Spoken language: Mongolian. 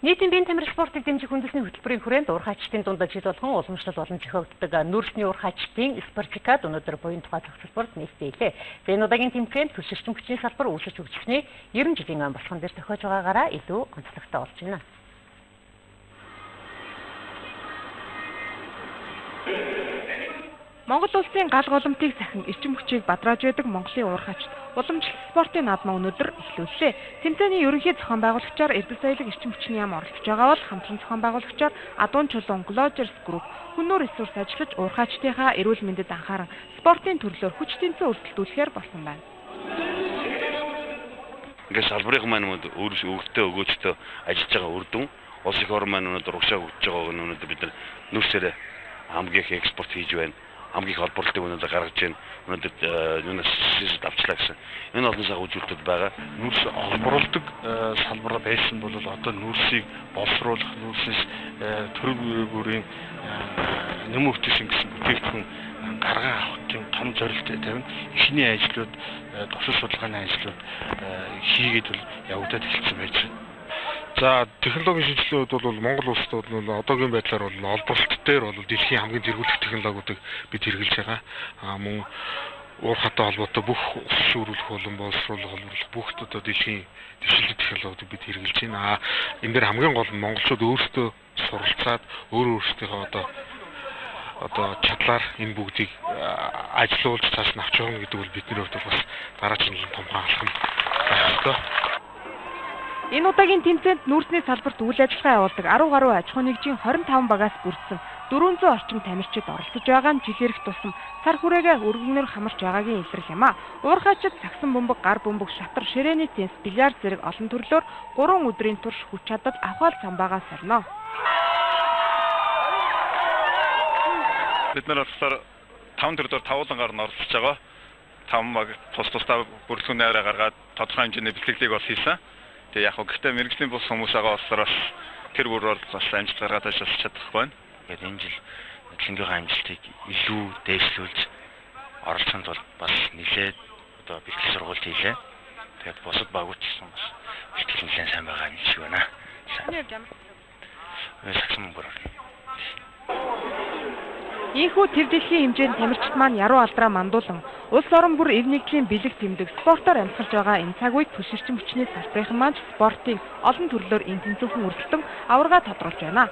Нийтийн биеийн тамирын спортыг дэмжих үндэсний хөтөлбөрийн хүрээнд уурхайчдын дунд жил болгон уламжлал болон зохиогддог нүүрсний уурхайчдын спортикад өнөөдөр буян тухай зохицолборт нээлттэй. Энэ удаагийн тэмцээнд түлшилчин хүчний салбар үүсэж өгчсөний 90 жилийн ан болохон дээр тохиож байгаагаараа илүү онцлогтой болж байна. Монгол улсын гал голомтыг сахин эрчим хүчийг бадрааж байдаг Монголын уурхайчд уламжлалт спортын наадмаа өнөөдөр эхлүүллээ. Тэмцээний ерөнхий зохион байгуулагчаар Эрдэнэ соёлын эрчим хүчний яам оролцож байгаа бол хамтран зохион байгуулагчаар Адуун чулуун Glodgers Group хүннөр ресурс ажиллаж уурхайчдынхаа эрүүл мэндэд анхааран спортын төрлөөр хүч тэнцээ өрсөлдүүлэхээр болсон байна. Ингээд салбарын маань өөртөө өгөөжтөө ажиллаж байгаа үр дүн улс их орн маань өнөөдөр урагшааг өгч байгааг нь өнөөдөр бид нар нүүрсээр хамгийн их экспорт хийж байна. Хамгийн их холбоорлтыг өнөөдөр гаргаж байна. Өнөөдөр юунаас авчлаа гэсэн. Энэ олон сая үзүүлэлтүүд байгаа. Нүүрс холбоорлдог салбар байсан бол одоо нүүрсийг боловсруулах, нүүрсээс төрөв бүрийн нэмэгдсэн гэсэн бүтээгдэхүүн гаргаа авахын том зорилттой тавина. Эхний ажлууд, тусал судалгааны ажлууд хийгээд бол явагдаад эхэлсэн байж байна. За технологийн шинжилгээүүд бол Монгол улсад бол одоогийн байдлаар бол олборлт дээр бол дэлхийн хамгийн зэрэгүүлэх технологиудыг бид хэрэгжилж байгаа. Мөн уурхайтай холбоотой бүх ус шүүрүүлэх болон боловсруулах бүх одоо дэлхийн дэвшилтэй технологиудыг бид хэрэгжилж байна. Энэ дээр хамгийн гол нь монголчууд өөрсдөө суралцаад өөрсдийнхөө одоо чадлаар энэ бүгдийг ажилуулж цааш нь авч явна гэдэг бол бидний хувьд бас дараагийн томхон алхам байх ёстой. Энэ удаагийн тэмцээнд нүүрсний салбарт үйл ажиллагаа явуулдаг 10 гаруй аж ахуйн нэгжийн 25 багаас бүрдсэн 400 орчим тамирчид оролцож байгаа нь жил ирэх тусам цар хүрээгээ өргөнөөр хамарч байгаагийн илрэх юм а. Уурхайчид сагсан бөмбөг, гар бөмбөг, шатар, ширээний тенс, бильярд зэрэг олон төрлөөр 3 өдрийн турш хүч чадал авахал самбаагаа сорно. Бид нар болохоор 5 төрлөөр тавуулангаар нь оролцож байгаа. 5 баг тусдаа бүрэлдэхүүнээр гаргаад тодорхой хэмжээний бэлтгэлийг бол хийсэн. Тэгээ яг гэхдээ мэрэгжлийн бус хүмүүс байгаа болохоор тэр бүрээр бас амжилт гаргаад ажиллаж чадахгүй байна. Тэгээд энэ жил хөдөлгөөний амжилтыг илүү дээшлүүлж оролцоход бол бас нэлээд одоо бэлтгэл сургалт хийлээ. Тэгээд бусад багууд ч гэсэн бас бэлтгэл нэлээд сайн байгаа юм шиг байна. Сагсан бүр. Ийхүү тэр дэлхийн хэмжээнд тамирчид маань яруу алдраа мандуулан улс орон бүр эв нэгдлийн бэлэг тэмдэг спортоор амьсгалж байгаа энэ цаг үед түлшилчин хүчний салбарын маань спортыг олон төрлөөр ин тэнцвэрхэн өрсөлдөн аварга тодруулж байна.